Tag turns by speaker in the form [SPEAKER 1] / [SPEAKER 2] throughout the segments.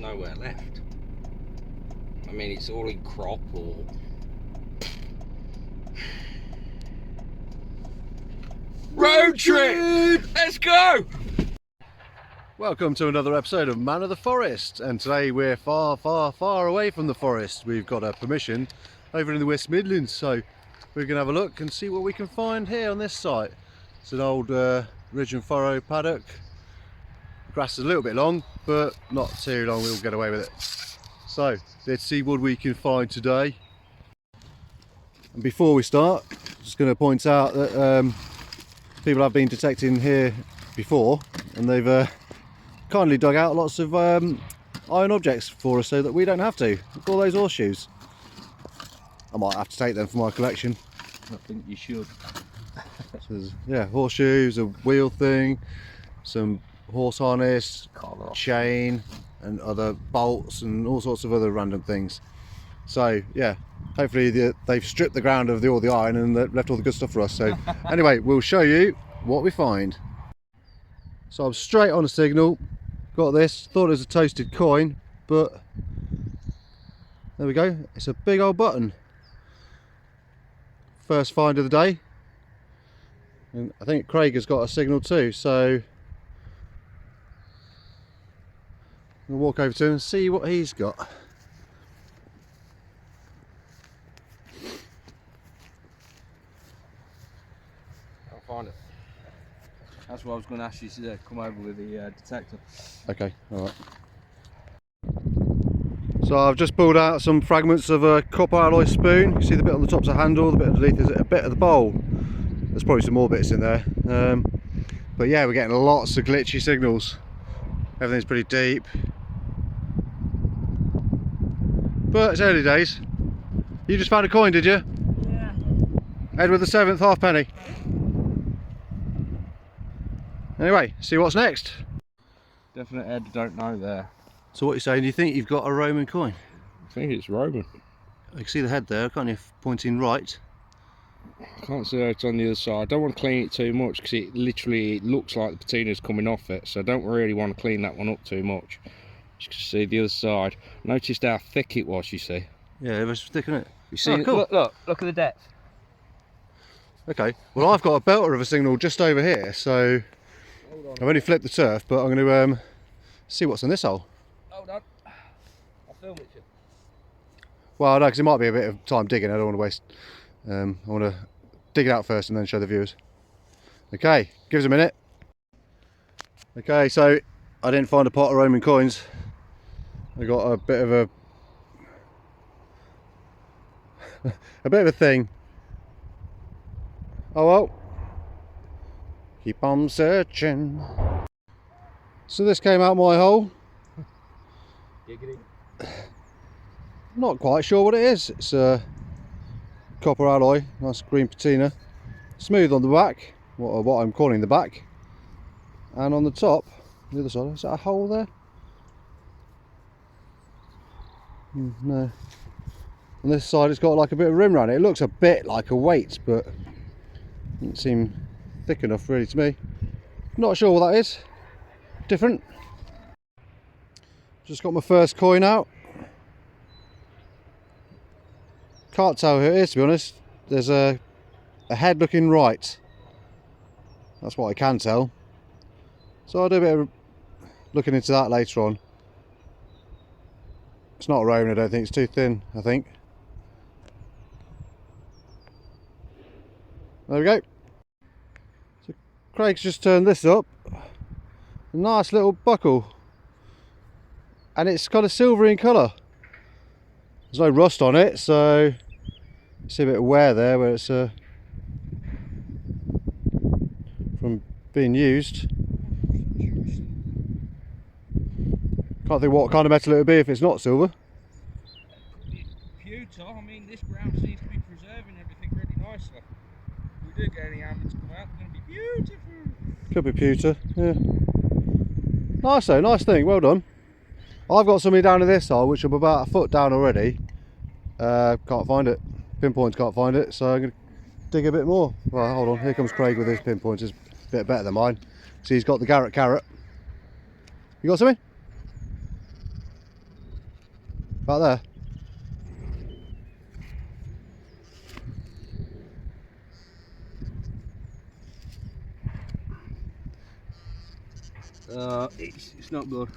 [SPEAKER 1] nowhere left. I mean, it's all in crop or... Road trip! Let's go!
[SPEAKER 2] Welcome to another episode of Man of the Forest, and today we're far away from the forest. We've got a permission over in the West Midlands, so we're going to have a look and see what we can find here on this site. It's an old ridge and furrow paddock. The grass is a little bit long, but not too long, we'll get away with it. So let's see what we can find today. And before we start, just going to point out that people have been detecting here before, and they've kindly dug out lots of iron objects for us so that we don't have to. Look at all those horseshoes. I might have to take them for my collection.
[SPEAKER 1] I think you should.
[SPEAKER 2] So there's, yeah, horseshoes, a wheel thing, some horse harness, chain, and other bolts and all sorts of other random things. So yeah, hopefully they've stripped the ground of all the iron and left all the good stuff for us. So anyway, we'll show you what we find. So I'm straight on a signal, got this, thought it was a toasted coin, but there we go, it's a big old button. First find of the day, and I think Craig has got a signal too, so we'll walk over to him and see what he's got.
[SPEAKER 1] I'll find it. That's what I was going to ask you to come over with the detector.
[SPEAKER 2] Okay, alright. So I've just pulled out some fragments of a copper alloy spoon. You see the bit on the top's a handle, the bit underneath is a bit of the bowl. There's probably some more bits in there. But yeah, we're getting lots of glitchy signals. Everything's pretty deep. But it's early days. You just found a coin, did you?
[SPEAKER 3] Yeah.
[SPEAKER 2] Edward the 7th, halfpenny. Anyway, see what's next.
[SPEAKER 1] Definite Ed, don't know there.
[SPEAKER 2] So what are you saying? Do you think you've got a Roman coin?
[SPEAKER 1] I think it's Roman.
[SPEAKER 2] I can see the head there, can't you? Pointing right.
[SPEAKER 1] I can't see how it's on the other side. I don't want to clean it too much because it literally looks like the patina's coming off it, so I don't really want to clean that one up too much. You can see the other side. Noticed how thick it was, you see.
[SPEAKER 2] Yeah, it was thick, isn't it?
[SPEAKER 1] You see it?
[SPEAKER 2] Cool.
[SPEAKER 3] Look at the depth.
[SPEAKER 2] Okay, well I've got a belter of a signal just over here, so I've only flipped the turf, but I'm going to see what's in this hole.
[SPEAKER 1] Hold on. I'll film it you.
[SPEAKER 2] Well, no, because it might be a bit of time digging. I don't want to waste. I want to dig it out first and then show the viewers. Okay, give us a minute. Okay, so I didn't find a pot of Roman coins. I got a bit of a thing. Oh well. Keep on searching. So this came out my hole.
[SPEAKER 1] Giggity.
[SPEAKER 2] Not quite sure what it is. It's a copper alloy, nice green patina. Smooth on the back, what I'm calling the back. And on the top, the other side, is that a hole there? No. On this side it's got like a bit of rim around it. It looks a bit like a weight, but doesn't seem thick enough really to me. Not sure what that is. Different. Just got my first coin out. Can't tell who it is, to be honest. There's a head looking right. That's what I can tell. So I'll do a bit of looking into that later on. It's not a Roman, I don't think. It's too thin, I think. There we go. So Craig's just turned this up. A nice little buckle. And it's kind of silvery in colour. There's no rust on it, so you see a bit of wear there where it's from being used. Can't think what kind of metal it would be if it's not silver.
[SPEAKER 1] Pewter. I mean, this ground seems to be preserving everything really nicely. If we do get any almonds come out, they're going to be beautiful.
[SPEAKER 2] Could be pewter, yeah. Nice though, nice thing, well done. I've got something down in this hole which I'm about a foot down already. Can't find it. Pinpoints can't find it, so I'm going to dig a bit more. Well, hold on, here comes Craig with his pinpoints. It's a bit better than mine. See, he's got the Garrett carrot. You got something? About there.
[SPEAKER 3] It's not good.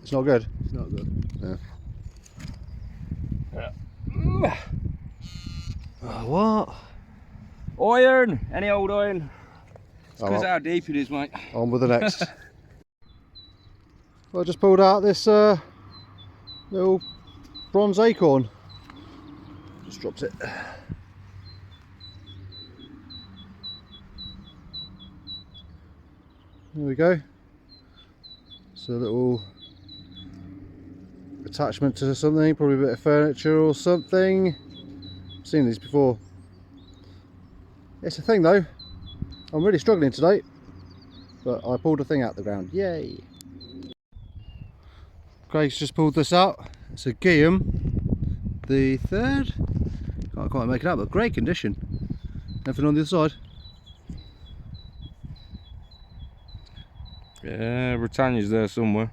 [SPEAKER 2] It's not good.
[SPEAKER 3] It's not good.
[SPEAKER 2] Yeah. What?
[SPEAKER 3] Iron! Any old iron? It's
[SPEAKER 2] Oh,
[SPEAKER 3] because
[SPEAKER 2] well.
[SPEAKER 3] how deep it is, mate.
[SPEAKER 2] On with the next. Well, I just pulled out this little bronze acorn. Just dropped it. There we go. It's a little attachment to something, probably a bit of furniture or something. I've seen these before. It's a thing though. I'm really struggling today, but I pulled a thing out the ground. Yay! Craig's just pulled this out. It's a Guillaume, the third. Can't quite make it out, but great condition. Nothing on the other side.
[SPEAKER 1] Yeah, Britannia's there somewhere.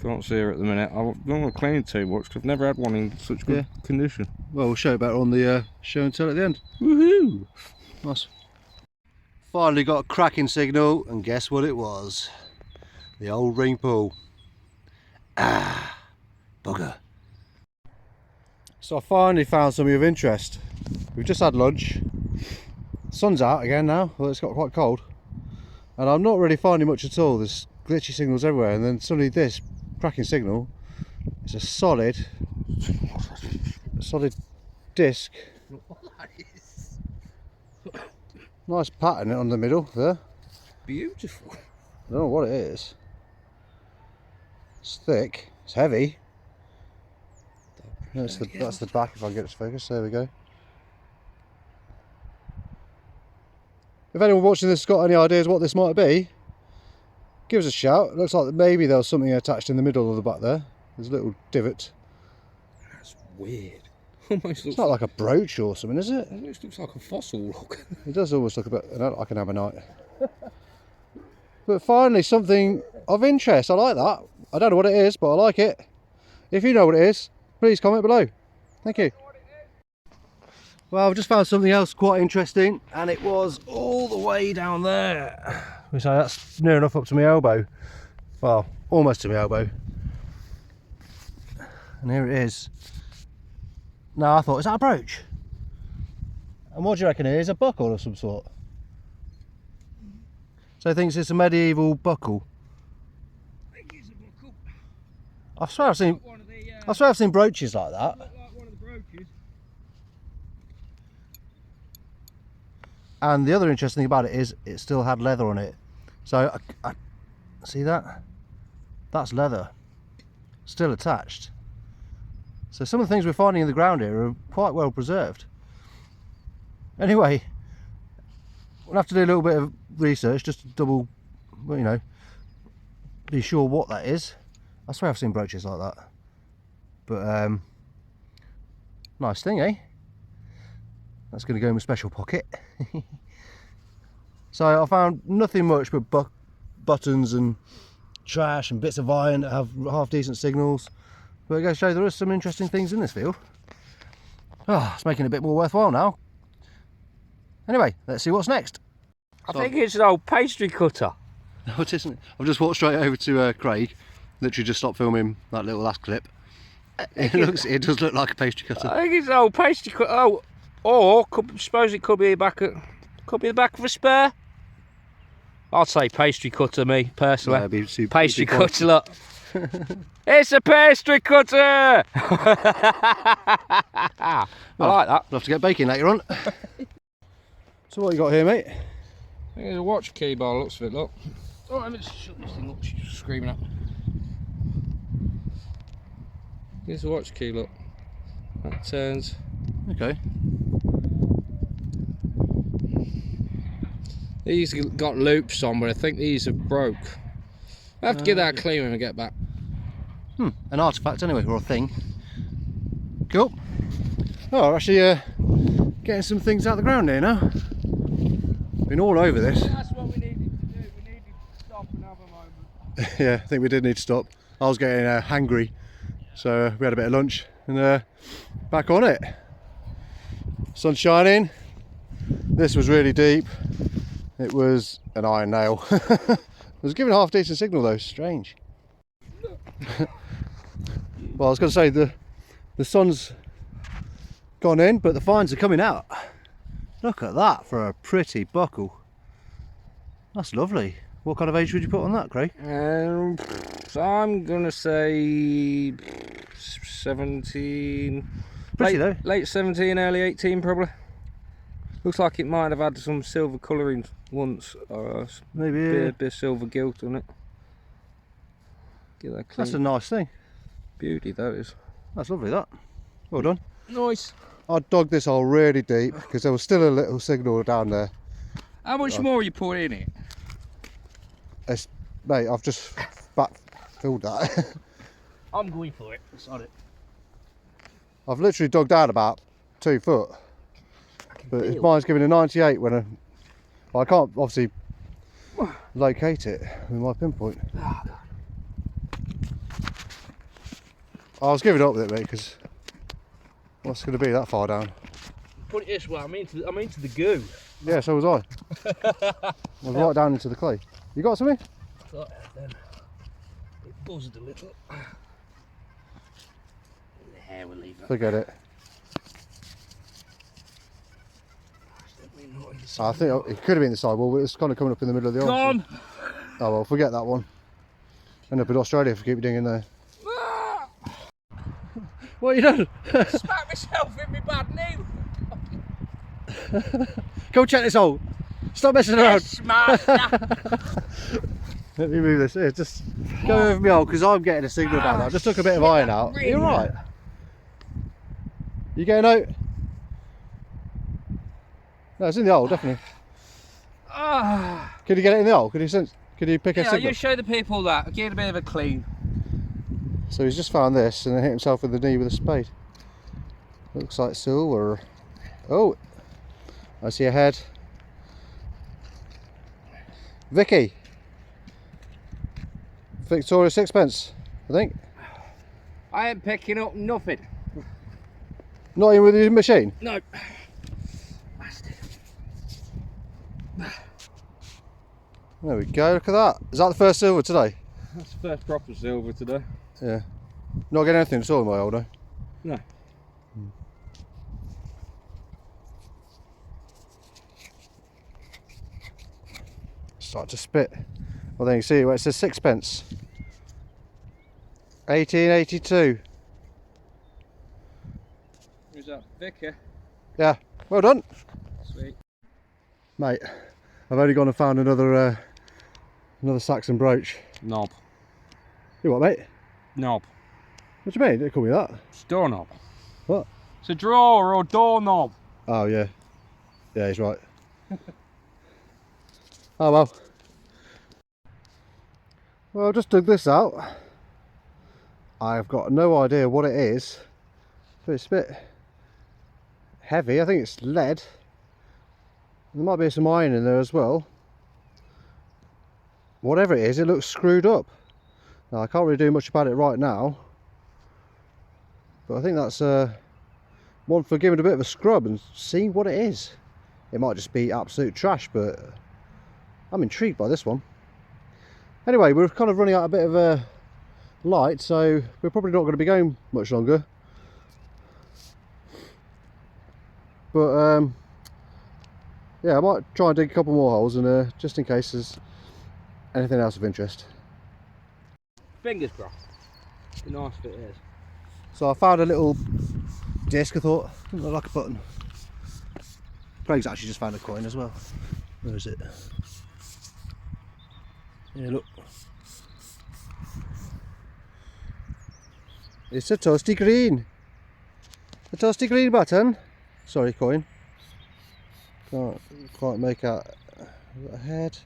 [SPEAKER 1] Can't see her at the minute. I don't want to clean it too much because I've never had one in such good condition.
[SPEAKER 2] Well, we'll show you better on the show and tell at the end.
[SPEAKER 1] Woohoo!
[SPEAKER 2] Nice. Finally got a cracking signal, and guess what it was? The old ring pull. Ah, bugger. So I finally found something of interest. We've just had lunch. The sun's out again now, well, it's got quite cold. And I'm not really finding much at all. There's glitchy signals everywhere, and then suddenly this cracking signal is a solid disc. Nice pattern on the middle there.
[SPEAKER 3] Beautiful.
[SPEAKER 2] I don't know what it is. It's thick, it's heavy. That's the back if I can get it to focus. There we go. If anyone watching this has got any ideas what this might be, give us a shout. It looks like maybe there was something attached in the middle of the back there. There's a little divot.
[SPEAKER 3] That's weird. Almost
[SPEAKER 2] It's not like a brooch or something, is it?
[SPEAKER 3] almost looks like a fossil look.
[SPEAKER 2] It does almost look a bit like an ammonite. But finally something of interest. I like that. I don't know what it is, but I like it. If you know what it is, please comment below. Thank you. Well, I've just found something else quite interesting, and it was all the way down there. So that's near enough up to my elbow. Well, almost to my elbow. And here it is. Now I thought, is that a brooch? And what do you reckon it is? A buckle of some sort? So he thinks it's a medieval buckle.
[SPEAKER 3] I think it's a buckle.
[SPEAKER 2] I swear I've seen brooches like that.
[SPEAKER 3] Look like one of the brooches.
[SPEAKER 2] And the other interesting thing about it is it still had leather on it. So I see that? That's leather. Still attached. So some of the things we're finding in the ground here are quite well preserved. Anyway, we'll have to do a little bit of research just to double, well, you know, be sure what that is. I swear I've seen brooches like that. But nice thing, eh? That's going to go in my special pocket. So I found nothing much but buttons and trash and bits of iron that have half decent signals. But I gotta show you there are some interesting things in this field. Oh, it's making it a bit more worthwhile now. Anyway, let's see what's next.
[SPEAKER 3] I think it's an old pastry cutter.
[SPEAKER 2] No, it isn't. I've just walked straight over to Craig. Literally just stopped filming that little last clip. It does look like a pastry cutter.
[SPEAKER 3] I think it's an old pastry cutter. Oh, or suppose it could be the back of a spare. I'd say pastry cutter, me personally.
[SPEAKER 2] Yeah,
[SPEAKER 3] pastry cutter, look. It's a pastry cutter. I like that.
[SPEAKER 2] We'll have to get baking later on. So what you got here, mate?
[SPEAKER 1] I think there's a watch key by the looks of it, look. Oh, let me just shut this thing up, she's screaming at me. Here's the watch key, look. That turns.
[SPEAKER 2] Okay.
[SPEAKER 1] These got loops on, but I think these are broke. I have to get that clean when I get back.
[SPEAKER 2] An artifact anyway, or a thing. Cool. Oh, we're actually getting some things out of the ground here now. Been all over this.
[SPEAKER 3] That's what we needed to do. We needed to stop and have a moment.
[SPEAKER 2] Yeah, I think we did need to stop. I was getting hangry So we had a bit of lunch and back on it. Sun shining. This was really deep. It was an iron nail. It was giving a half decent signal though, strange. Well, I was going to say the sun's gone in, but the fines are coming out. Look at that for a pretty buckle. That's lovely. What kind of age would you put on that, Craig?
[SPEAKER 3] So I'm gonna say 17.
[SPEAKER 2] Pretty though.
[SPEAKER 3] Late 17, early 18 probably. Looks like it might have had some silver colouring once, or
[SPEAKER 2] Maybe.
[SPEAKER 3] a bit of silver gilt on it. Get that clean.
[SPEAKER 2] That's a nice thing.
[SPEAKER 3] Beauty that is.
[SPEAKER 2] That's lovely, that. Well done.
[SPEAKER 3] Nice.
[SPEAKER 2] I dug this hole really deep because there was still a little signal down there.
[SPEAKER 3] How much more you put in it?
[SPEAKER 2] Mate, I've just backfilled that.
[SPEAKER 3] I'm going for it. Sorry.
[SPEAKER 2] I've literally dug down about 2 foot. But mine's giving a 98 when I can't obviously locate it with my pinpoint. I was giving up with it, mate, because what's going to be that far down?
[SPEAKER 3] Put it this way, I'm into the goo.
[SPEAKER 2] Yeah, so was I. I was right down into the clay. You got something?
[SPEAKER 3] Got it then. It buzzed a little. The hair will leave that.
[SPEAKER 2] Forget it. I think it could have been the sidewall, but it's kind of coming up in the middle of the arm.
[SPEAKER 3] Gone!
[SPEAKER 2] Oh well, forget that one. End up in Australia if I keep digging there. What are you doing?
[SPEAKER 3] Smack myself in my bad knee.
[SPEAKER 2] Go check this hole. Stop messing around.
[SPEAKER 3] Yes, master.
[SPEAKER 2] Let me move this here. Just go over me hole because I'm getting a signal down there. I just took a bit of iron out. Are you alright? You getting out? No, it's in the hole, definitely. Can you get it in the hole? Could you pick a signal?
[SPEAKER 3] You show the people that. Get a bit of a clean.
[SPEAKER 2] So he's just found this and then hit himself with the knee with a spade. Looks like silver. Oh, I see a head. Vicky. Victoria sixpence, I think.
[SPEAKER 3] I ain't picking up nothing.
[SPEAKER 2] Not even with your machine?
[SPEAKER 3] No. Bastard.
[SPEAKER 2] There we go, look at that. Is that the first silver today?
[SPEAKER 3] That's the first proper silver today.
[SPEAKER 2] Yeah. Not getting anything at all in my older.
[SPEAKER 3] No.
[SPEAKER 2] Start to spit. Well, then you see where it says sixpence. 1882.
[SPEAKER 3] Who's that? Vicky?
[SPEAKER 2] Yeah, well done.
[SPEAKER 3] Sweet.
[SPEAKER 2] Mate, I've only gone and found another Saxon brooch.
[SPEAKER 3] Knob.
[SPEAKER 2] You what, mate?
[SPEAKER 3] Knob.
[SPEAKER 2] What do you mean? Didn't call me that.
[SPEAKER 3] It's doorknob.
[SPEAKER 2] What?
[SPEAKER 3] It's a drawer or doorknob.
[SPEAKER 2] Oh yeah. Yeah, he's right. Oh well. Well, I just dug this out. I've got no idea what it is, but it's a bit heavy. I think it's lead. There might be some iron in there as well. Whatever it is, it looks screwed up. Now I can't really do much about it right now, but I think that's one for giving it a bit of a scrub and seeing what it is. It might just be absolute trash, but I'm intrigued by this one. Anyway, we're kind of running out a bit of light, so we're probably not going to be going much longer. But yeah, I might try and dig a couple more holes, and just in case there's anything else of interest.
[SPEAKER 3] Fingers crossed. Be nice if it is.
[SPEAKER 2] So I found a little disc. I thought, doesn't look like a button. Craig's actually just found a coin as well. Where is it? Yeah, look. It's a toasty green. A toasty green button. Sorry, coin. Can't quite make out a head.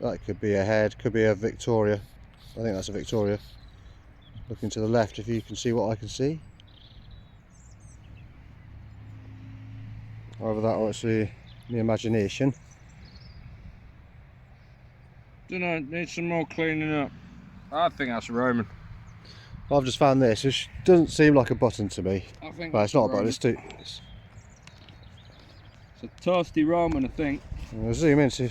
[SPEAKER 2] That could be a head, could be a Victoria. I think that's a Victoria. Looking to the left if you can see what I can see. Either that or it's the imagination.
[SPEAKER 3] Don't know, needs some more cleaning up. I think that's Roman.
[SPEAKER 2] I've just found this, which doesn't seem like a button to me.
[SPEAKER 1] I think
[SPEAKER 2] Well, it's not a button, it's too...
[SPEAKER 1] It's a toasty Roman, I think.
[SPEAKER 2] I'll zoom in, so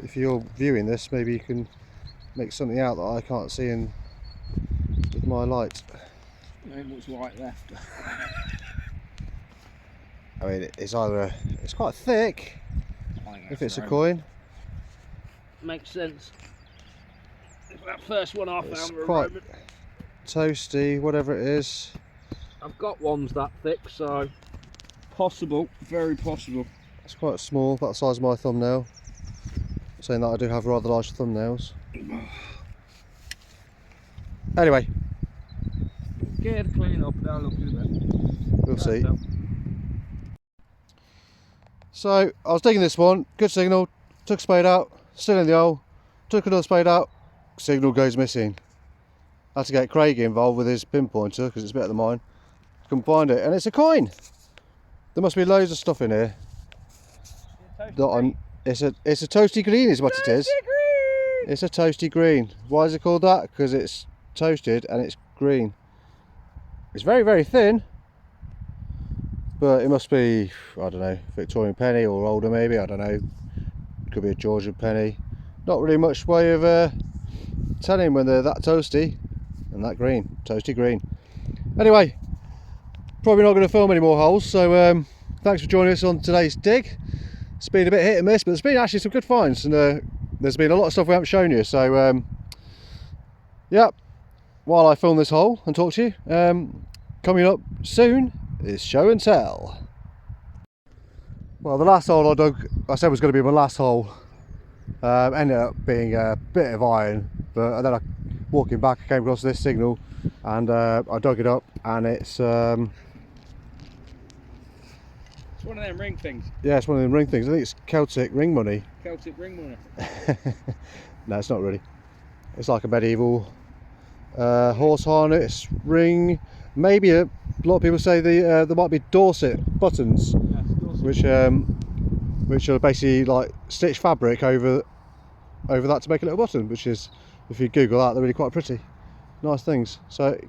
[SPEAKER 2] if you're viewing this, maybe you can make something out that I can't see with my light.
[SPEAKER 1] There ain't much light left.
[SPEAKER 2] I mean, it's either it's quite thick if it's a
[SPEAKER 1] Roman.
[SPEAKER 2] coin.
[SPEAKER 3] Makes sense. That first one I
[SPEAKER 2] It's
[SPEAKER 3] found were
[SPEAKER 2] quite
[SPEAKER 3] Roman.
[SPEAKER 2] toasty, whatever it is.
[SPEAKER 3] I've got ones that thick, so
[SPEAKER 1] Possible, very possible.
[SPEAKER 2] It's quite small, about the size of my thumbnail. Saying that, I do have rather large thumbnails. Anyway,
[SPEAKER 1] Get it clean up, now look at it.
[SPEAKER 2] we'll see. So I was digging this one, good signal, took a spade out, still in the hole, took another spade out, signal goes missing. Had to get Craig involved with his pinpointer because it's better than mine. Couldn't find it, and it's a coin. There must be loads of stuff in here. It's a toasty green is what it is. It's a toasty green. Why is it called that? Because it's toasted and it's green. It's very, very thin, but it must be, I don't know, Victorian penny or older maybe, I don't know. Could be a Georgian penny. Not really much way of telling when they're that toasty and that green, toasty green. Anyway, probably not going to film any more holes, so thanks for joining us on today's dig. It's been a bit hit and miss, but there's been actually some good finds, and there's been a lot of stuff we haven't shown you, so yeah, while I film this hole and talk to you, coming up soon is show and tell. Well, the last hole I dug, I said was going to be my last hole, ended up being a bit of iron, but then walking back I came across this signal and I dug it up, and it's
[SPEAKER 1] It's one of them ring things.
[SPEAKER 2] yeah, it's one of them ring things. I think it's Celtic ring money.
[SPEAKER 1] Celtic ring money.
[SPEAKER 2] No, it's not really. It's like a medieval horse harness ring. Maybe a lot of people say there might be Dorset buttons,
[SPEAKER 1] Yes, Dorset.
[SPEAKER 2] which are basically like stitched fabric over that to make a little button. Which is, if you Google that, they're really quite pretty, nice things. So it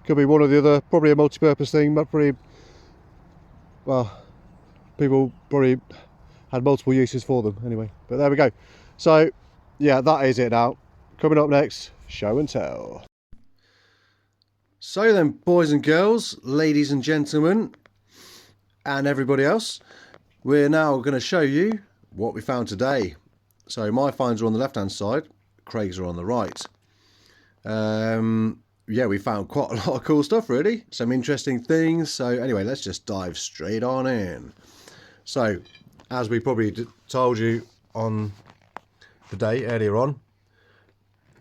[SPEAKER 2] could be one or the other. Probably a multi-purpose thing, but probably, well, people probably had multiple uses for them anyway. But there we go. So yeah, that is it now. Coming up next, show and tell. So then, boys and girls, ladies and gentlemen, and everybody else, we're now going to show you what we found today. So my finds are on the left hand side, Craig's are on the right. Yeah, we found quite a lot of cool stuff, really, some interesting things. So anyway, let's just dive straight on in. So as we probably told you on the day earlier on,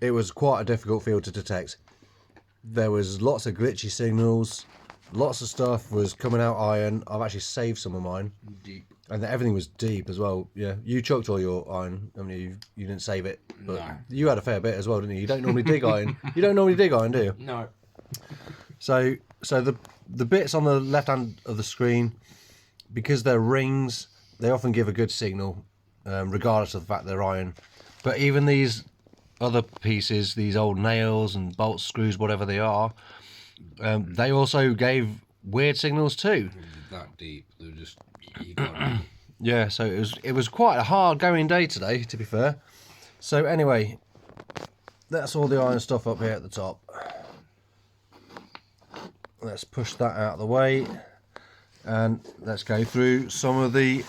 [SPEAKER 2] it was quite a difficult field to detect. There was lots of glitchy signals, lots of stuff was coming out iron. I've actually saved some of mine.
[SPEAKER 1] Deep.
[SPEAKER 2] And everything was deep as well. Yeah, you chucked all your iron. I mean, you didn't save it, but
[SPEAKER 1] No.
[SPEAKER 2] you had a fair bit as well, didn't you? You don't normally dig iron. You don't normally dig iron, do you?
[SPEAKER 1] No.
[SPEAKER 2] So the bits on the left hand of the screen, because they're rings, they often give a good signal, regardless of the fact they're iron. But even these other pieces, these old nails and bolts, screws, whatever they are, they also gave weird signals too.
[SPEAKER 1] That deep. They're just. You got
[SPEAKER 2] Yeah, so it was quite a hard going day today, to be fair. So anyway, that's all the iron stuff up here at the top. Let's push that out of the way, and let's go through some of the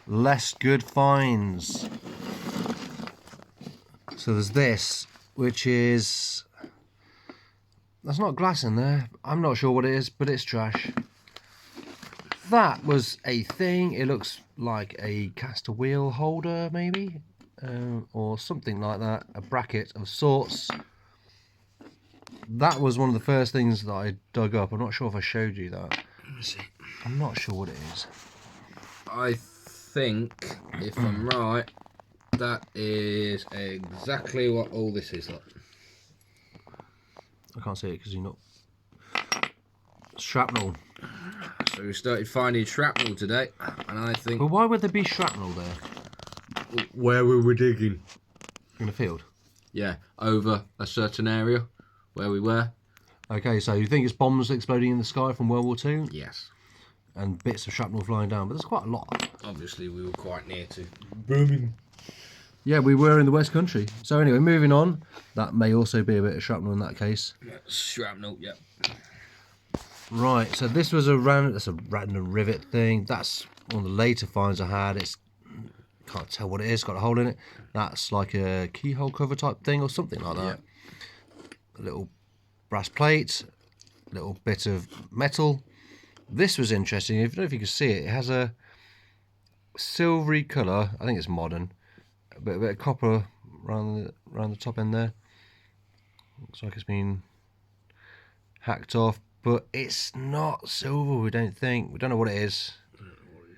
[SPEAKER 2] less good finds. So there's this, which is, there's not glass in there. I'm not sure what it is, but it's trash. That was a thing. It looks like a caster wheel holder, maybe, or something like that. A bracket of sorts. That was one of the first things that I dug up. I'm not sure if I showed you that.
[SPEAKER 1] Let me see.
[SPEAKER 2] I'm not sure what it is.
[SPEAKER 1] I think, if I'm right, that is exactly what all this is like.
[SPEAKER 2] I can't see it because you're not. Shrapnel.
[SPEAKER 1] So we started finding shrapnel today, and I think.
[SPEAKER 2] But why would there be shrapnel there?
[SPEAKER 1] Where we were digging.
[SPEAKER 2] In the field?
[SPEAKER 1] Yeah, over a certain area where we were.
[SPEAKER 2] Okay, so you think it's bombs exploding in the sky from World War II
[SPEAKER 3] Yes.
[SPEAKER 2] and bits of shrapnel flying down, but there's quite a lot.
[SPEAKER 3] Obviously, we were quite near to Birmingham.
[SPEAKER 2] Yeah, we were in the West Country. So anyway, moving on. That may also be a bit of shrapnel in that case.
[SPEAKER 3] Shrapnel, yep.
[SPEAKER 2] Right, so this was that's a random rivet thing. That's one of the later finds I had. It's, can't tell what it is, got a hole in it. That's like a keyhole cover type thing or something like that.
[SPEAKER 3] Yep.
[SPEAKER 2] A little brass plate, little bit of metal. This was interesting. I don't know if you can see it. It has a silvery colour. I think it's modern. A bit of copper around the top end there. Looks like it's been hacked off, but it's not silver. We don't think. We don't know what it is.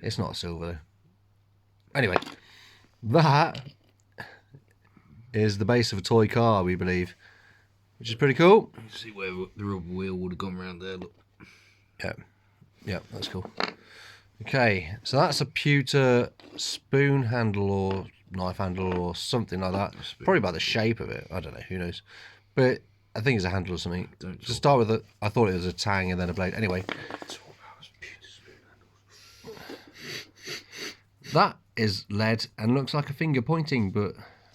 [SPEAKER 2] It's not silver. Anyway, that is the base of a toy car, we believe, which is pretty cool.
[SPEAKER 3] You see where the rubber wheel would have gone around there. Look.
[SPEAKER 2] Yeah, that's cool. Okay, so that's a pewter spoon handle or knife handle or something like that. Probably by the shape of it. I don't know, who knows. But I think it's a handle or something. To start with, I thought it was a tang and then a blade. Anyway, that is lead and looks like a finger pointing, but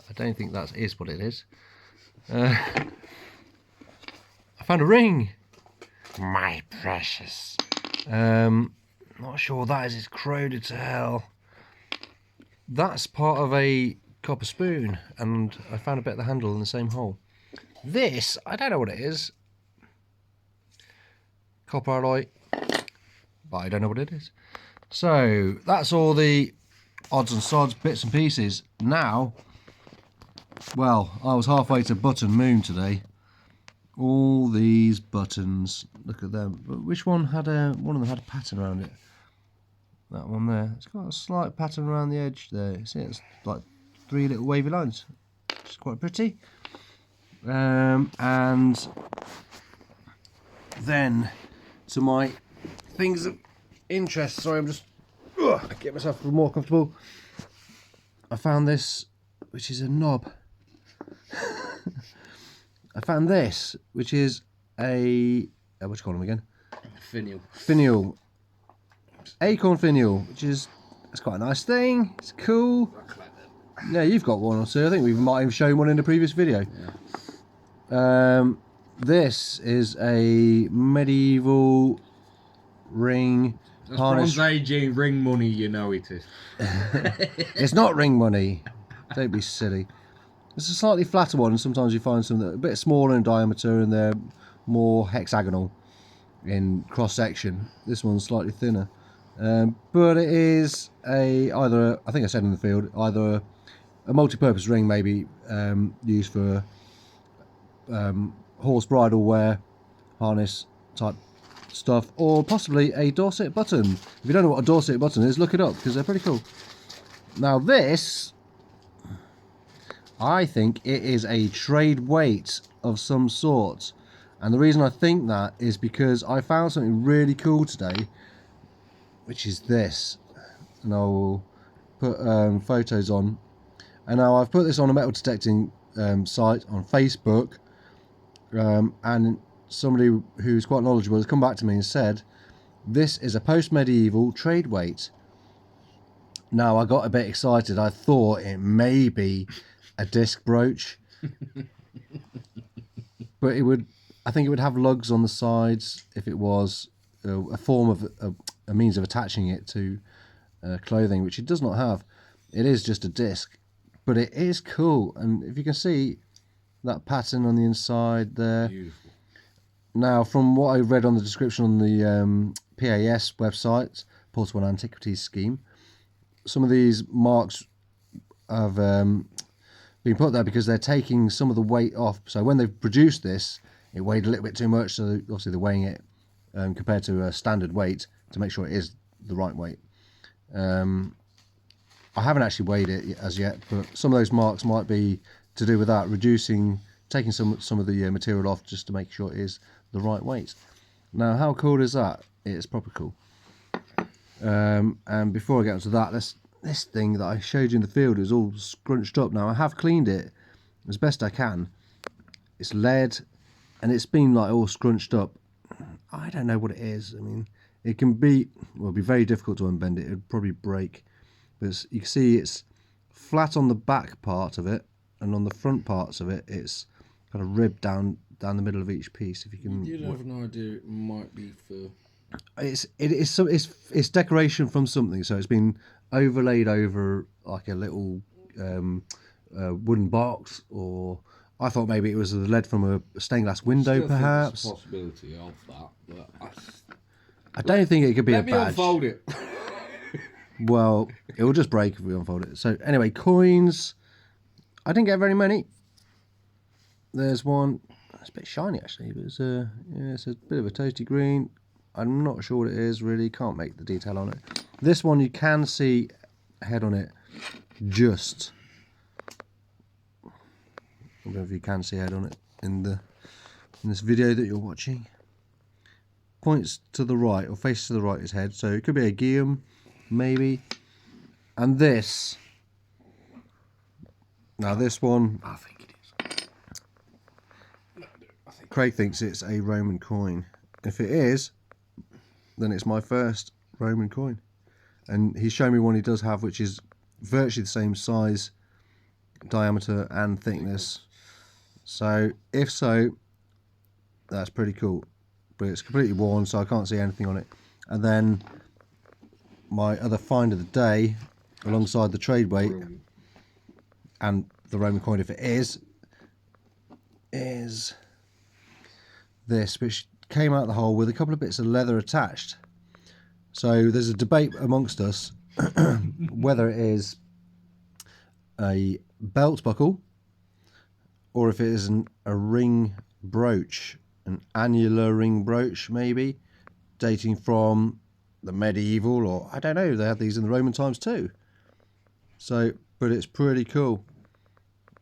[SPEAKER 2] I don't think that is what it is. I found a ring. My precious. Not sure what that is. It's corroded to hell. That's part of a copper spoon, and I found a bit of the handle in the same hole. This, I don't know what it is. Copper alloy, but I don't know what it is. So that's all the odds and sods, bits and pieces. Now, well, I was halfway to button moon today. All these buttons, look at them. But which one had one of them had a pattern around it? That one there. It's got a slight pattern around the edge there. See, it's like 3 little wavy lines. It's quite pretty. And then to my things of interest. Sorry, I'm just get myself more comfortable. I found this, which is a knob. I found this, which is a what do you call them again?
[SPEAKER 3] Finial.
[SPEAKER 2] Finial. Acorn finial, which is, it's quite a nice thing. It's cool. Yeah, you've got one or two. I think we might have shown one in the previous video. Yeah. This is a medieval ring.
[SPEAKER 3] That's
[SPEAKER 2] harness.
[SPEAKER 3] Bronze Age ring money, you know it is.
[SPEAKER 2] It's not ring money. Don't be silly. It's a slightly flatter one, and sometimes you find some that are a bit smaller in diameter and they're more hexagonal in cross section. This one's slightly thinner, but it is either, I think I said in the field, either a multi-purpose ring, maybe used for horse bridle wear, harness type stuff, or possibly a Dorset button. If you don't know what a Dorset button is, look it up because they're pretty cool. Now this, I think it is a trade weight of some sort, and the reason I think that is because I found something really cool today, which is this, and I will put photos on. And now I've put this on a metal detecting site on Facebook, and somebody who's quite knowledgeable has come back to me and said this is a post-medieval trade weight. Now I got a bit excited. I thought it may be a disc brooch, but I think it would have lugs on the sides if it was a form of a means of attaching it to clothing, which it does not have. It is just a disc, but it is cool. And if you can see that pattern on the inside there. Beautiful. Now, from what I read on the description on the PAS website, Portable Antiquities Scheme, some of these marks have been put there because they're taking some of the weight off. So when they've produced this, it weighed a little bit too much, so obviously they're weighing it compared to a standard weight to make sure it is the right weight. I haven't actually weighed it as yet, but some of those marks might be to do with that, taking some of the material off just to make sure it is the right weight. Now, how cool is that? It's proper cool. And before I get onto that, this thing that I showed you in the field is all scrunched up. Now, I have cleaned it as best I can. It's lead, and it's been like all scrunched up. I don't know what it is. I mean, it can be, well, it'd be very difficult to unbend it. It'd probably break. But you can see it's flat on the back part of it, and on the front parts of it, it's kind of ribbed down the middle of each piece. If you can,
[SPEAKER 1] You have an idea it might be for.
[SPEAKER 2] It's decoration from something. So it's been overlaid over like a little wooden box, or I thought maybe it was the lead from a stained glass window,
[SPEAKER 1] Still
[SPEAKER 2] perhaps.
[SPEAKER 1] Think there's a possibility of that, but
[SPEAKER 2] I don't think it could be a
[SPEAKER 1] let me
[SPEAKER 2] badge.
[SPEAKER 1] unfold it.
[SPEAKER 2] Well, it will just break if we unfold it. So anyway, coins. I didn't get very many. There's one. It's a bit shiny actually, but it's it's a bit of a toasty green. I'm not sure what it is really. Can't make the detail on it. This one you can see a head on it. Just. I don't know if you can see a head on it in this video that you're watching. Points to the right, or faces to the right is head, so it could be a Guillaume, maybe. And this. Now this one,
[SPEAKER 1] I think it is.
[SPEAKER 2] Craig thinks it's a Roman coin. If it is, then it's my first Roman coin. And he's shown me one he does have, which is virtually the same size, diameter and thickness. So if so, that's pretty cool. But it's completely worn, so I can't see anything on it. And then my other find of the day, alongside the trade weight and the Roman coin, if it is this, which came out the hole with a couple of bits of leather attached. So there's a debate amongst us whether it is a belt buckle or if it is a ring brooch. An annular ring brooch, maybe, dating from the medieval, or I don't know, they had these in the Roman times too. So, but it's pretty cool.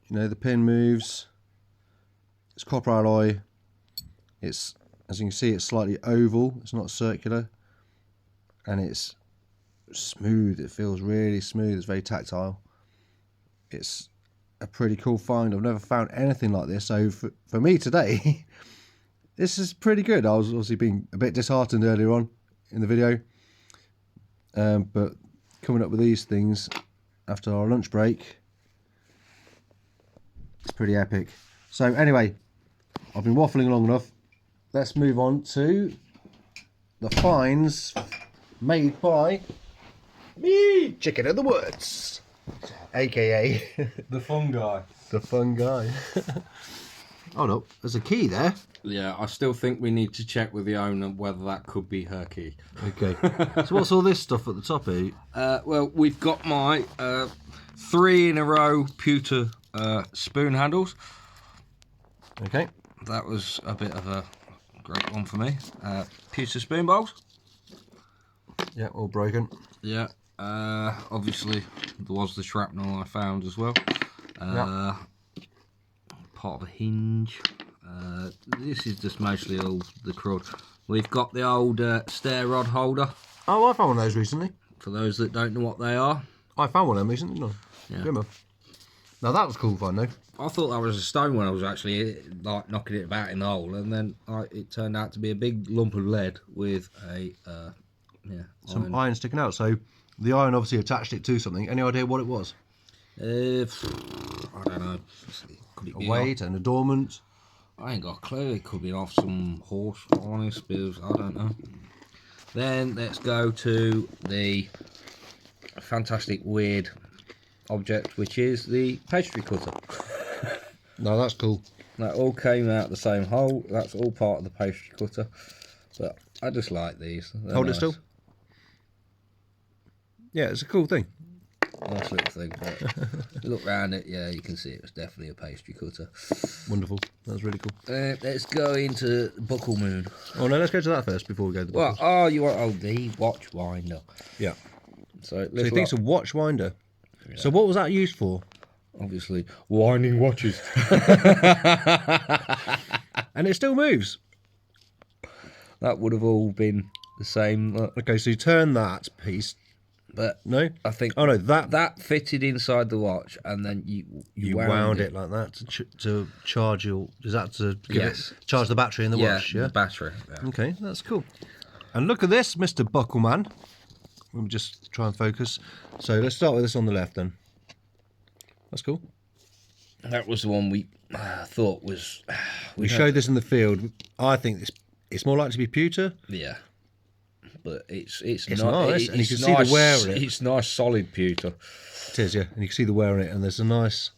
[SPEAKER 2] You know, the pin moves. It's copper alloy. It's, as you can see, it's slightly oval. It's not circular. And it's smooth. It feels really smooth. It's very tactile. It's a pretty cool find. I've never found anything like this. So for me today, this is pretty good. I was obviously being a bit disheartened earlier on in the video. But coming up with these things after our lunch break, it's pretty epic. So anyway, I've been waffling long enough. Let's move on to the finds made by me, Chicken of the Woods, aka
[SPEAKER 1] The fun guy.
[SPEAKER 2] the fun guy. Oh no, there's a key there.
[SPEAKER 1] Yeah, I still think we need to check with the owner whether that could be her key.
[SPEAKER 2] Okay. So what's all this stuff at the top here?
[SPEAKER 1] Well, we've got my 3 in a row pewter spoon handles.
[SPEAKER 2] Okay.
[SPEAKER 1] That was a bit of a great one for me. Pewter spoon bowls.
[SPEAKER 2] Yeah, all broken.
[SPEAKER 1] Yeah. Obviously, there was the shrapnel I found as well.
[SPEAKER 2] Yeah.
[SPEAKER 1] Part of a hinge. This is just mostly all the crud. We've got the old stair rod holder.
[SPEAKER 2] Oh, I found one of those recently.
[SPEAKER 1] For those that don't know what they are.
[SPEAKER 2] I found one of them recently, didn't I?
[SPEAKER 1] Yeah.
[SPEAKER 2] Remember? Now that was cool fun though.
[SPEAKER 1] I thought that was a stone when I was actually like knocking it about in the hole, and then it turned out to be a big lump of lead with a
[SPEAKER 2] Some iron sticking out. So the iron obviously attached it to something. Any idea what it was?
[SPEAKER 1] I don't know. Could it
[SPEAKER 2] A
[SPEAKER 1] be
[SPEAKER 2] weight, an adornment?
[SPEAKER 1] I ain't got a clue. It could be off some horse harness, bills. I don't know. Then let's go to the fantastic weird object, which is the pastry cutter.
[SPEAKER 2] No, that's cool.
[SPEAKER 1] That all came out the same hole. That's all part of the pastry cutter. But I just like these. They're
[SPEAKER 2] Hold
[SPEAKER 1] nice.
[SPEAKER 2] it still. Yeah, it's a cool thing.
[SPEAKER 1] Nice little thing. But look round it, yeah, you can see it was definitely a pastry cutter.
[SPEAKER 2] Wonderful. That's really cool.
[SPEAKER 1] Let's go into Buckle Moon.
[SPEAKER 2] Oh no, let's go to that first before we go to the
[SPEAKER 1] Well,
[SPEAKER 2] buckles.
[SPEAKER 1] the watch winder.
[SPEAKER 2] Yeah.
[SPEAKER 1] So
[SPEAKER 2] So he thinks a watch winder. Yeah. So what was that used for?
[SPEAKER 1] Obviously, winding watches.
[SPEAKER 2] And it still moves.
[SPEAKER 1] That would have all been the same.
[SPEAKER 2] Okay, so you turn that piece
[SPEAKER 3] But
[SPEAKER 2] No?
[SPEAKER 3] I think
[SPEAKER 2] Oh no, that
[SPEAKER 3] fitted inside the watch, and then you
[SPEAKER 2] wound it like that to charge your. Is that to charge the battery in the watch? Yeah,
[SPEAKER 3] the battery. Yeah.
[SPEAKER 2] Okay, that's cool. And look at this, Mr. Buckleman. Let me just try and focus. So let's start with this on the left then. That's cool.
[SPEAKER 3] That was the one we thought was.
[SPEAKER 2] We showed this in the field. I think it's more likely to be pewter.
[SPEAKER 3] Yeah. But it's
[SPEAKER 2] nice, and you can see the wear on it.
[SPEAKER 3] It's nice, solid pewter.
[SPEAKER 2] It is, yeah, and you can see the wear on it, and there's a nice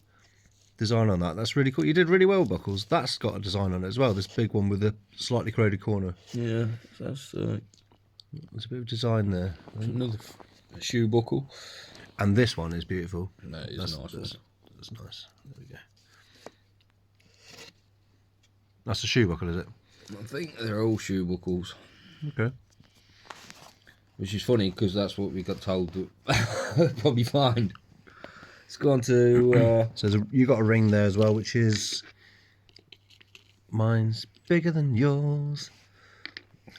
[SPEAKER 2] design on that. That's really cool. You did really well, Buckles. That's got a design on it as well. This big one with a slightly corroded corner.
[SPEAKER 3] Yeah, that's
[SPEAKER 2] There's a bit of design there.
[SPEAKER 3] another shoe buckle.
[SPEAKER 2] And this one is beautiful.
[SPEAKER 3] No, it's nice.
[SPEAKER 2] That's nice. There we go. That's a shoe buckle, is it?
[SPEAKER 3] I think they're all shoe buckles.
[SPEAKER 2] Okay.
[SPEAKER 3] Which is funny because that's what we got told to probably find. It's gone to.
[SPEAKER 2] So you got a ring there as well, which is mine's bigger than yours,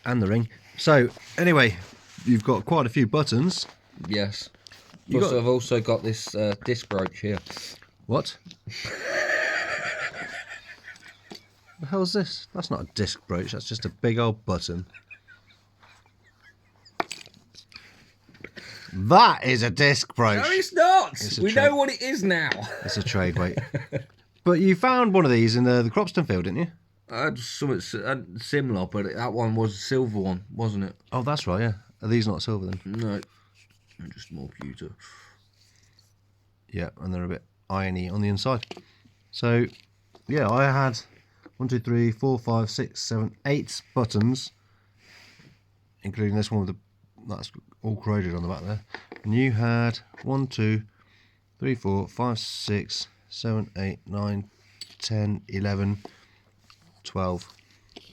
[SPEAKER 2] and the ring. So anyway, you've got quite a few buttons.
[SPEAKER 3] Yes. I've also got this disc brooch here.
[SPEAKER 2] What? The hell's this? That's not a disc brooch. That's just a big old button. That is a disc brooch.
[SPEAKER 3] No, it's not. We
[SPEAKER 2] trade.
[SPEAKER 3] know what it is now.
[SPEAKER 2] It's a trade weight. But you found one of these in the Cropston field, didn't you?
[SPEAKER 3] I had something similar, but that one was a silver one, wasn't it?
[SPEAKER 2] Oh, that's right, yeah. Are these not silver then?
[SPEAKER 3] No, just more pewter.
[SPEAKER 2] Yeah, and they're a bit irony on the inside. So, yeah, I had 1, 2, 3, 4, 5, 6, 7, 8 buttons, including this one with that's all corroded on the back there. And you had 1, 2, 3, 4, 5, 6, 7, 8, 9, 10, 11, 12,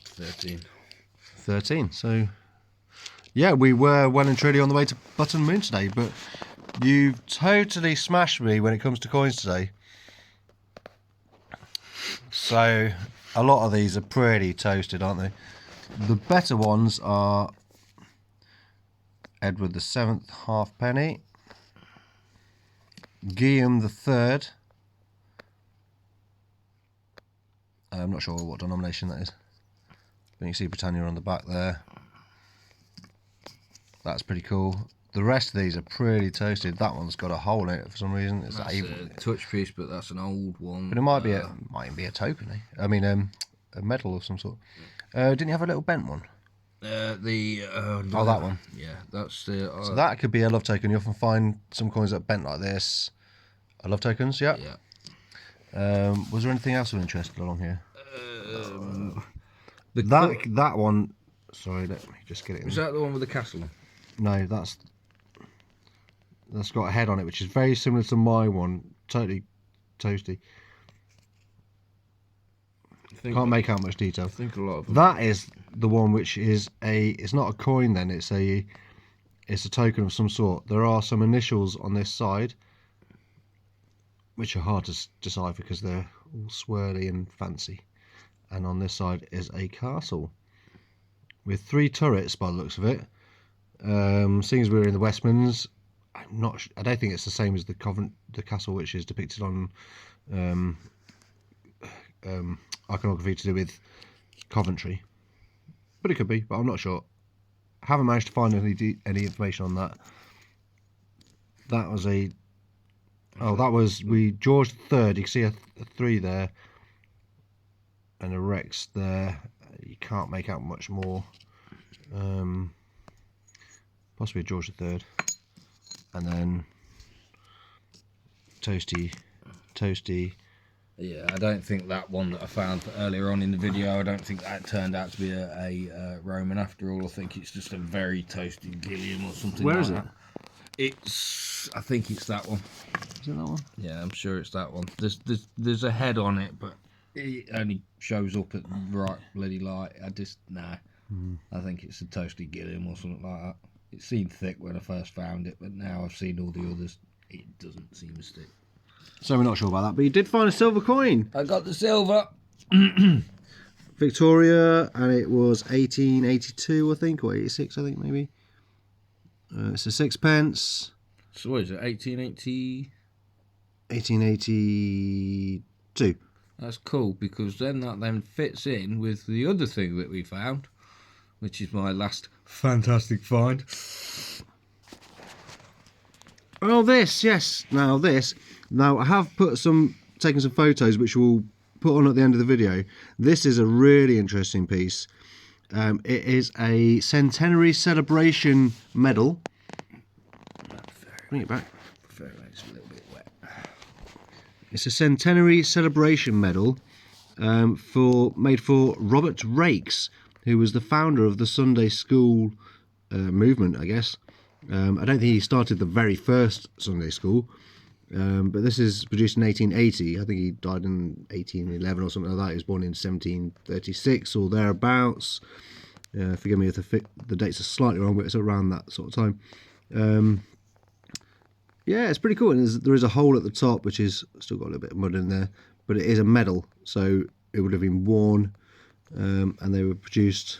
[SPEAKER 2] 13. So, yeah, we were well and truly on the way to Button Moon today, but you've totally smashed me when it comes to coins today. So, a lot of these are pretty toasted, aren't they? The better ones are Edward the 7th halfpenny, Guillaume the 3rd. I'm not sure what denomination that is, but you can see Britannia on the back there. That's pretty cool. The rest of these are pretty toasted. That one's got a hole in it for some reason. It's
[SPEAKER 3] That's a touch piece, but that's an old one.
[SPEAKER 2] But it might be might even be a token. I mean, a medal of some sort. Didn't you have a little bent one? That one.
[SPEAKER 3] Yeah, that's the.
[SPEAKER 2] So that could be a love token. You often find some coins that are bent like this. Are love tokens, yeah.
[SPEAKER 3] Yeah.
[SPEAKER 2] Was there anything else of interest along here? That one. Sorry, let me just get it.
[SPEAKER 3] Is that the one with the castle on?
[SPEAKER 2] No, that's got a head on it, which is very similar to my one. Totally toasty. Can't make out much detail.
[SPEAKER 3] I think a lot of them.
[SPEAKER 2] That is the one which is it's not a coin then, it's a token of some sort. There are some initials on this side which are hard to decipher because they're all swirly and fancy. And on this side is a castle with 3 turrets by the looks of it. Seeing as we're in the West Midlands, I don't think it's the same as the castle which is depicted on iconography to do with Coventry, but it could be, but I'm not sure. Haven't managed to find any information on that. That was George III. You can see a 3 there and a Rex there. You can't make out much more. Possibly a George III, and then toasty.
[SPEAKER 3] Yeah, I don't think that one that I found earlier on in the video, I don't think that turned out to be a Roman after all. I think it's just a very toasted Gilliam or something.
[SPEAKER 2] Where
[SPEAKER 3] like
[SPEAKER 2] is it?
[SPEAKER 3] I think it's that one.
[SPEAKER 2] Is it that one?
[SPEAKER 3] Yeah, I'm sure it's that one. There's a head on it, but it only shows up at right bloody light. I think it's a toasted Gilliam or something like that. It seemed thick when I first found it, but now I've seen all the others, it doesn't seem to stick.
[SPEAKER 2] So we're not sure about that, but you did find a silver coin.
[SPEAKER 3] I got the silver.
[SPEAKER 2] Victoria, and it was 1882, I think, or 86, I think, maybe. It's a sixpence.
[SPEAKER 3] So what is it, 1880?
[SPEAKER 2] 1882.
[SPEAKER 3] That's cool, because then that then fits in with the other thing that we found, which is my last fantastic find.
[SPEAKER 2] Oh, this, yes. Now this. Now I have taken some photos which we'll put on at the end of the video. This is a really interesting piece. It is a centenary celebration medal. Bring it back.
[SPEAKER 3] It's a little bit wet.
[SPEAKER 2] It's a centenary celebration medal made for Robert Raikes, who was the founder of the Sunday school movement, I guess. I don't think he started the very first Sunday school, but this is produced in 1880. I think he died in 1811 or something like that. He was born in 1736 or thereabouts. Forgive me if the dates are slightly wrong, but it's around that sort of time. Yeah, it's pretty cool. And there is a hole at the top, which is still got a little bit of mud in there, but it is a medal, so it would have been worn, and they were produced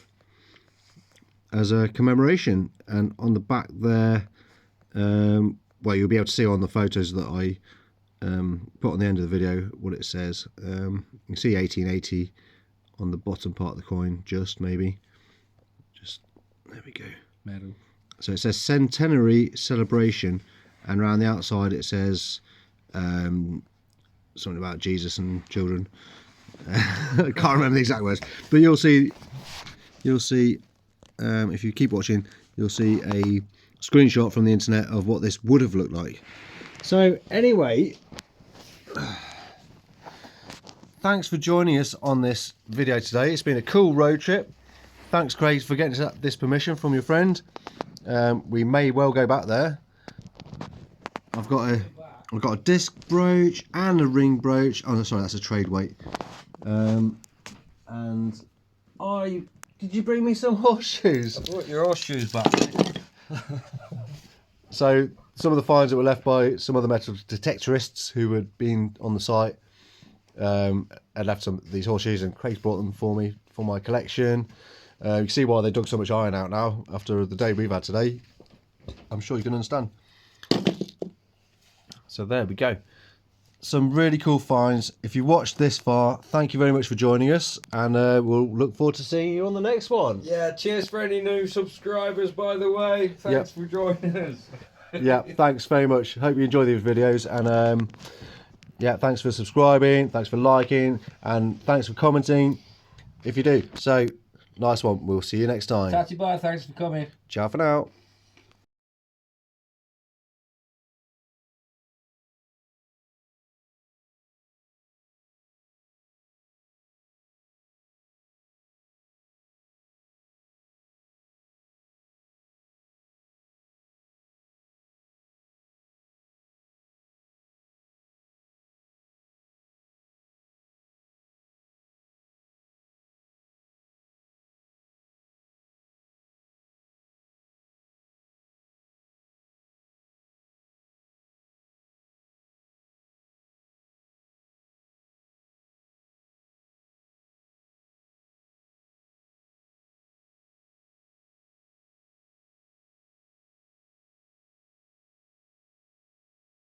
[SPEAKER 2] as a commemoration. And on the back there, well, you'll be able to see on the photos that I put on the end of the video what it says. You can see 1880 on the bottom part of the coin, maybe. There we go.
[SPEAKER 3] Medal.
[SPEAKER 2] So it says centenary celebration, and around the outside it says something about Jesus and children. I can't remember the exact words, but you'll see if you keep watching, you'll see a screenshot from the internet of what this would have looked like. So anyway, thanks for joining us on this video today. It's been a cool road trip. Thanks, Craig, for getting this permission from your friend. We may well go back there. I've got a disc brooch and a ring brooch. Oh no, sorry, that's a trade weight. And did you bring me some horseshoes?
[SPEAKER 3] I brought your horseshoes back.
[SPEAKER 2] So some of the finds that were left by some of the metal detectorists who had been on the site had left some of these horseshoes, and Craig's brought them for me for my collection. You can see why they dug so much iron out now after the day we've had today. I'm sure you can understand. So there we go. Some really cool finds. If you watched this far, thank you very much for joining us, and we'll look forward to seeing you on the next one.
[SPEAKER 3] Yeah, cheers for any new subscribers, by the way. Thanks for joining us.
[SPEAKER 2] Yeah, thanks very much. Hope you enjoy these videos, and yeah, thanks for subscribing, thanks for liking, and thanks for commenting if you do. So, nice one. We'll see you next time.
[SPEAKER 3] Tatty bye, thanks for coming.
[SPEAKER 2] Ciao for now.